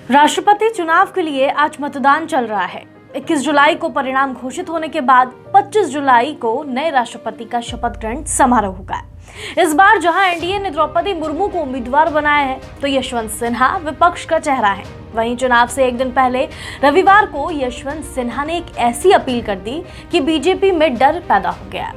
राष्ट्रपति चुनाव के लिए आज मतदान चल रहा है। 21 जुलाई को परिणाम घोषित होने के बाद 25 जुलाई को नए राष्ट्रपति का शपथ ग्रहण समारोह होगा। इस बार जहां एनडीए ने द्रौपदी मुर्मू को उम्मीदवार बनाया है, तो यशवंत सिन्हा विपक्ष का चेहरा है। वहीं चुनाव से एक दिन पहले रविवार को यशवंत सिन्हा ने एक ऐसी अपील कर दी कि बीजेपी में डर पैदा हो गया।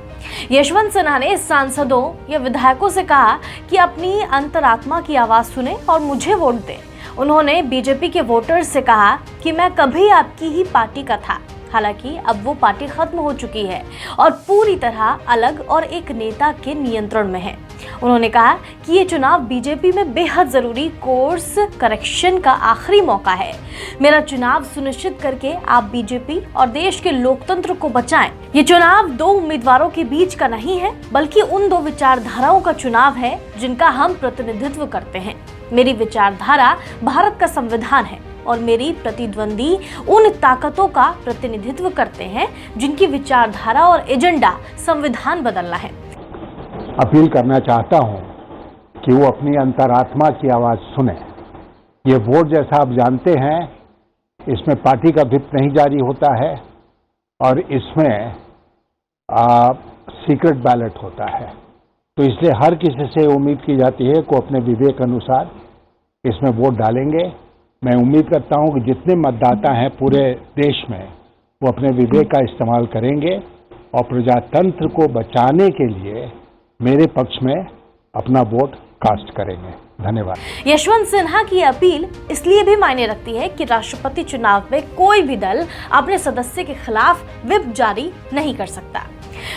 यशवंत सिन्हा ने सांसदों या विधायकों से कहा कि अपनी अंतरात्मा की आवाज सुने और मुझे वोट दें। उन्होंने बीजेपी के वोटर्स से कहा कि मैं कभी आपकी ही पार्टी का था, हालांकि अब वो पार्टी खत्म हो चुकी है और पूरी तरह अलग और एक नेता के नियंत्रण में है। उन्होंने कहा कि ये चुनाव बीजेपी में बेहद जरूरी कोर्स करेक्शन का आखिरी मौका है। मेरा चुनाव सुनिश्चित करके आप बीजेपी और देश के लोकतंत्र को बचाएं। ये चुनाव दो उम्मीदवारों के बीच का नहीं है, बल्कि उन दो विचारधाराओं का चुनाव है जिनका हम प्रतिनिधित्व करते हैं। मेरी विचारधारा भारत का संविधान है और मेरी प्रतिद्वंदी उन ताकतों का प्रतिनिधित्व करते हैं जिनकी विचारधारा और एजेंडा संविधान बदलना है। अपील करना चाहता हूं कि वो अपनी अंतरात्मा की आवाज सुने। ये वोट, जैसा आप जानते हैं, इसमें पार्टी का व्हिप नहीं जारी होता है और इसमें सीक्रेट बैलेट होता है। तो इसलिए हर किसी से उम्मीद की जाती है कि अपने विवेक अनुसार इसमें वोट डालेंगे। मैं उम्मीद करता हूं कि जितने मतदाता हैं पूरे देश में, वो अपने विवेक का इस्तेमाल करेंगे और प्रजातंत्र को बचाने के लिए मेरे पक्ष में अपना वोट कास्ट करेंगे। धन्यवाद। यशवंत सिन्हा की अपील इसलिए भी मायने रखती है कि राष्ट्रपति चुनाव में कोई भी दल अपने सदस्य के खिलाफ व्हिप जारी नहीं कर सकता।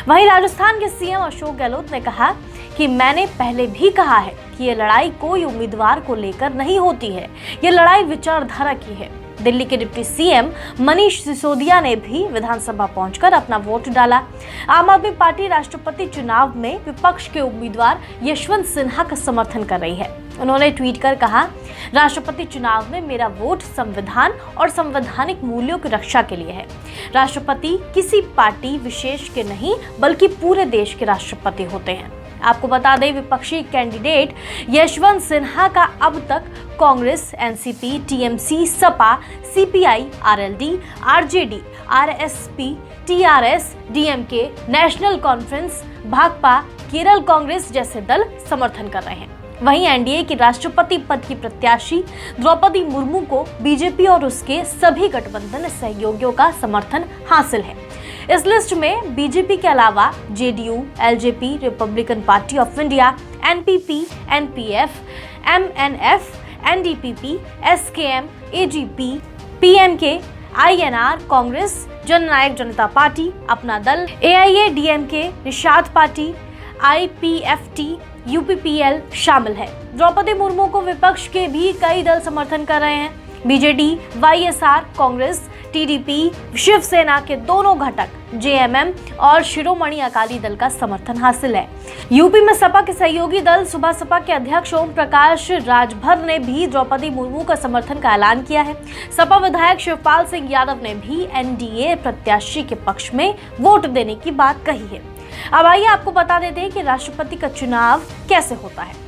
वहीं राजस्थान के सीएम अशोक गहलोत ने कहा कि मैंने पहले भी कहा है कि ये लड़ाई कोई उम्मीदवार को लेकर नहीं होती है, ये लड़ाई विचारधारा की है। दिल्ली के डिप्टी सीएम मनीष सिसोदिया ने भी विधानसभा पहुंचकर अपना वोट डाला। आम आदमी पार्टी राष्ट्रपति चुनाव में विपक्ष के उम्मीदवार यशवंत सिन्हा का समर्थन कर रही है। उन्होंने ट्वीट कर कहा, राष्ट्रपति चुनाव में मेरा वोट संविधान और संवैधानिक मूल्यों की रक्षा के लिए है। राष्ट्रपति किसी पार्टी विशेष के नहीं, बल्कि पूरे देश के राष्ट्रपति होते हैं। आपको बता दें, विपक्षी कैंडिडेट यशवंत सिन्हा का अब तक Congress, NCP, TMC, Sapa, CPI, RLD, RJD, RSP, TRS, DMK, national conference, Bhakpa, Kerala Congress जैसे दल समर्थन कर रहे हैं। वहीं एनडीए की राष्ट्रपति पद की प्रत्याशी द्रौपदी मुर्मू को बीजेपी और उसके सभी गठबंधन सहयोगियों का समर्थन हासिल है। इस लिस्ट में बीजेपी के अलावा JDU, LJP, Republican Party of India, NPP, NPF, MNF, NDPP, SKM, AGP, PMK, INR, Congress, Jannayak Janta Party, Apna Dal, AIADMK, Nishad Party, IPFT, UPPL शामिल है। द्रौपदी मुर्मू को विपक्ष के भी कई दल समर्थन कर रहे हैं। BJD, YSR, Congress, TDP, Shiv Sena के दोनों घटक, जेएमएम और शिरोमणि अकाली दल का समर्थन हासिल है। यूपी में सपा के सहयोगी दल सुबह सपा के अध्यक्ष ओम प्रकाश राजभर ने भी द्रौपदी मुर्मू का समर्थन का ऐलान किया है। सपा विधायक शिवपाल सिंह यादव ने भी एनडीए प्रत्याशी के पक्ष में वोट देने की बात कही है। अब आइए आपको बता देते हैं कि राष्ट्रपति का चुनाव कैसे होता है।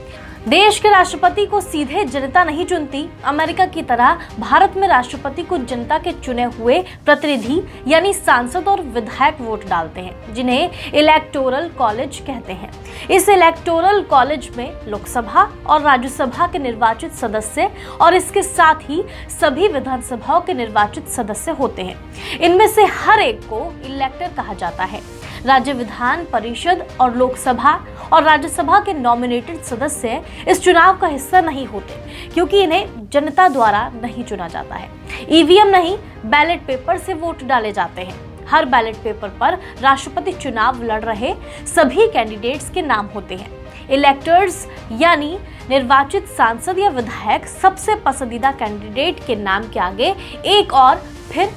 देश के राष्ट्रपति को सीधे जनता नहीं चुनती। अमेरिका की तरह भारत में राष्ट्रपति को जनता के चुने हुए प्रतिनिधि यानी सांसद और विधायक वोट डालते हैं, जिन्हें इलेक्टोरल कॉलेज कहते हैं। इस इलेक्टोरल कॉलेज में लोकसभा और राज्यसभा के निर्वाचित सदस्य और इसके साथ ही सभी विधानसभाओं के निर्वाचित सदस्य होते हैं। इनमें से हर एक को इलेक्टर कहा जाता है। राज्य विधान परिषद और लोकसभा और राज्यसभा के नॉमिनेटेड सदस्य इस चुनाव का हिस्सा नहीं होते, क्योंकि इन्हें जनता द्वारा नहीं चुना जाता है। ईवीएम नहीं, बैलेट पेपर से वोट डाले जाते हैं। हर बैलेट पेपर पर राष्ट्रपति चुनाव लड़ रहे सभी कैंडिडेट्स के नाम होते हैं। इलेक्टर्स यानी निर्वाचित सांसद या विधायक सबसे पसंदीदा कैंडिडेट के नाम के आगे एक और फिर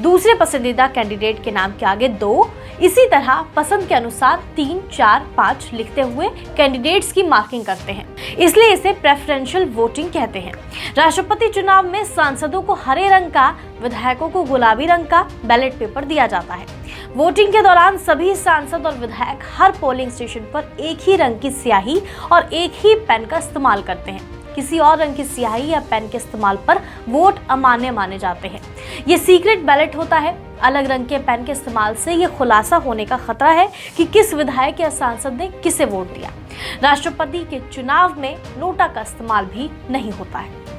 दूसरे पसंदीदा कैंडिडेट के नाम के आगे दो, इसी तरह पसंद के अनुसार 3, 4, 5 लिखते हुए कैंडिडेट्स की मार्किंग करते हैं। इसलिए इसे प्रेफरेंशियल वोटिंग कहते हैं। राष्ट्रपति चुनाव में सांसदों को हरे रंग का, विधायकों को गुलाबी रंग का बैलेट पेपर दिया जाता है। वोटिंग के दौरान सभी सांसद और विधायक हर पोलिंग स्टेशन पर एक ही रंग की स्याही और एक ही पेन का इस्तेमाल करते हैं। किसी और रंग की स्याही या पेन के इस्तेमाल पर वोट अमान्य माने जाते हैं। ये सीक्रेट बैलेट होता है। अलग रंग के पेन के इस्तेमाल से ये खुलासा होने का खतरा है कि किस विधायक या सांसद ने किसे वोट दिया। राष्ट्रपति के चुनाव में नोटा का इस्तेमाल भी नहीं होता है।